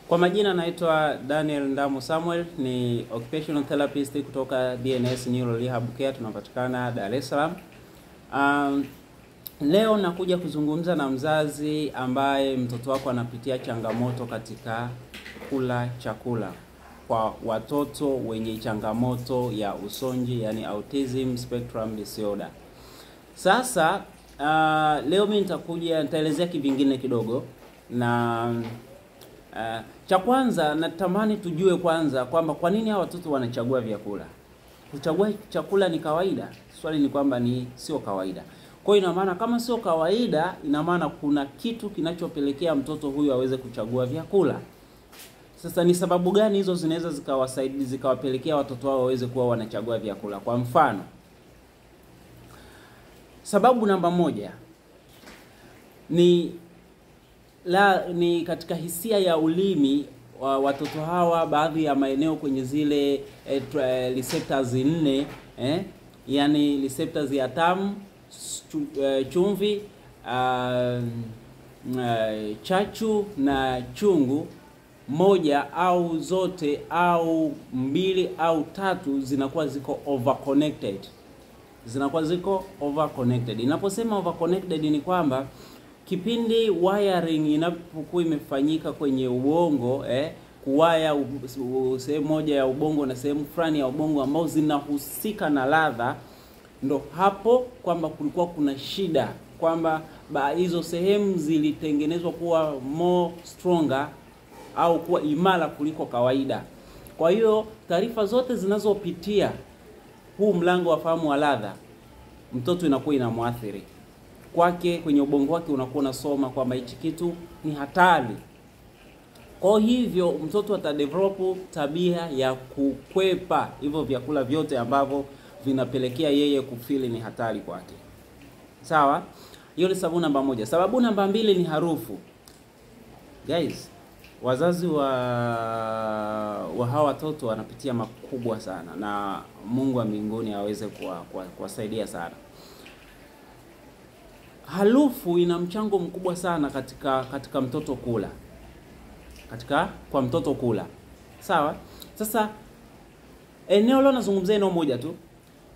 Kwa majina naitwa Daniel Ndamu Samuel, ni occupational therapist kutoka DNS Neuro Rehab Care, tunapatikana Dar es Salaam. Leo nakuja kuzungumza na mzazi ambaye mtoto wako anapitia changamoto katika kula chakula kwa watoto wenye changamoto ya usonji, yani autism spectrum disorder. Sasa leo mimi nitaelezea kivingine kidogo, na cha kwanza natamani tujue kwanza kwamba kwa nini hawa watoto wanachagua vyakula. Kuchagua chakula ni kawaida? Swali ni kwamba sio kawaida. Kwa hiyo ina maana kama sio kawaida, ina maana kuna kitu kinachopelekea mtoto huyu aweze kuchagua vyakula. Sasa ni sababu gani hizo zinaweza zikawapelekea watoto wao waweze kuwa wanachagua vyakula? Kwa mfano, sababu namba moja ni katika hisia ya ulimi wa watoto hawa. Baadhi ya maeneo kwenye zile receptors 4, yani receptors ya tamu, chumvi, chachu na chungu, moja au zote au mbili au tatu zinakuwa ziko overconnected. Inaposema overconnected ni kwamba kipindi wiring inapokuwa imefanyika kwenye ubongo, kuwaya sehemu moja ya ubongo na sehemu fulani ya ubongo ambao zinahusika na ladha, ndo hapo kwamba kulikuwa kuna shida, kwamba hizo sehemu zilitengenezwa kuwa more stronger au kuwa imara kuliko kawaida. Kwa hiyo taarifa zote zinazopitia huu mlango wa fahamu wa ladha, mtoto inakuwa inamwathiri kwake, kwenye ubongo wake unakuwa unasoma kwamba hichi kitu ni hatari. Kwa hivyo mtoto atadevelop tabia ya kukwepa hivyo vyakula vyote ambavyo vinapelekea yeye kufili ni hatari kwake. Sawa? Hiyo ni sababu namba moja. Sababu namba mbili ni harufu. Guys, wazazi wa hawa watoto wanapitia makubwa sana, na Mungu wa mbinguni aweze kuwasaidia sana. Harufu ina mchango mkubwa sana katika mtoto kula. Kwa mtoto kula. Sawa? Sasa eneo leo nazungumzia eneo moja tu.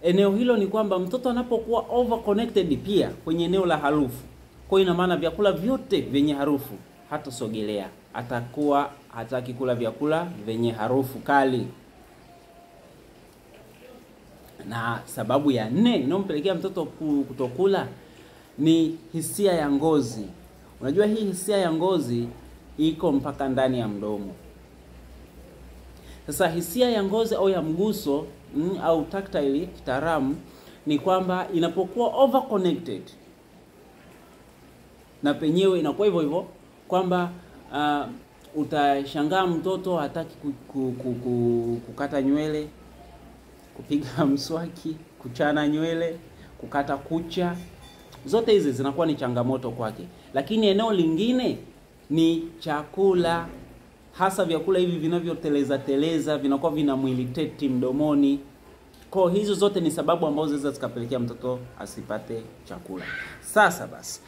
Eneo hilo ni kwamba mtoto anapokuwa overconnected pia kwenye eneo la harufu. Kwa ina maana vyakula vyote vyenye harufu hatasogelea. Atakuwa hataki kula vyakula vyenye harufu kali. Na sababu ya 4 inayompelekea mtoto kutokula ni hisia ya ngozi. Unajua hii hisia ya ngozi iko mpaka ndani ya mdomo. Sasa hisia ya ngozi au ya mguso au tactile kitaalamu ni kwamba inapokuwa overconnected, na penyewe inakuwa hivyo kwamba utashangaa mtoto hataki kukata nywele, kupiga mswaki, kuchana nywele, kukata kucha. Zote hizi zinakuwa ni changamoto kwake. Lakini eneo lingine ni chakula, hasa vyakula hivi vinavyoteleza vinakuwa vinamwiliteti mdomoni. Kwa hizo zote ni sababu ambazo zinaweza zikapelekea mtoto asipate chakula. Sasa basi,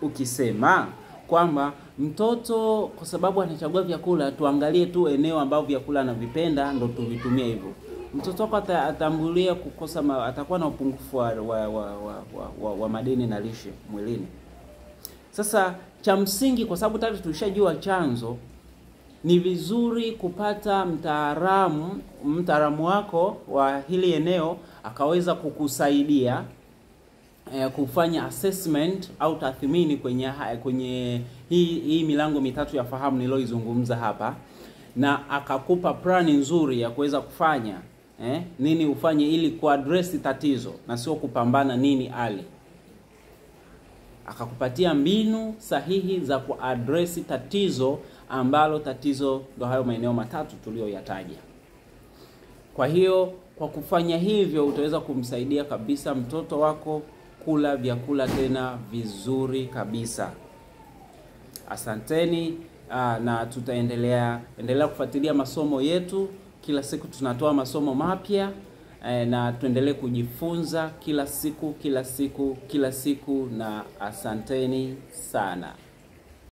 ukisema kwamba mtoto kwa sababu anachagua vyakula, tuangalie tu eneo ambavyo vyakula anavipenda ndo tuvitumie hivyo. Mtoto wako atambulia kukosa, atakuwa na upungufu wa madini na lishe mwilini. Sasa cha msingi, kwa sababu tayari tulishajua chanzo, ni vizuri kupata mtaalamu wako wa hili eneo akaweza kukusaidia kufanya assessment au tathmini kwenye hii milango mitatu ya fahamu niloizungumza hapa, na akakupa plani nzuri ya kuweza kufanya nini ufanye ili kuaddress tatizo na sio kupambana nini ali. Akakupatia mbinu sahihi za kuaddress tatizo, ambalo tatizo ndo hayo maeneo matatu tuliyoyataja. Kwa hiyo kwa kufanya hivyo utaweza kumsaidia kabisa mtoto wako kula vyakula tena vizuri kabisa. Asanteni, na tutaendelea kufuatilia masomo yetu. Kila siku tunatoa masomo mapya, na tuendelee kujifunza kila siku, na asanteni sana.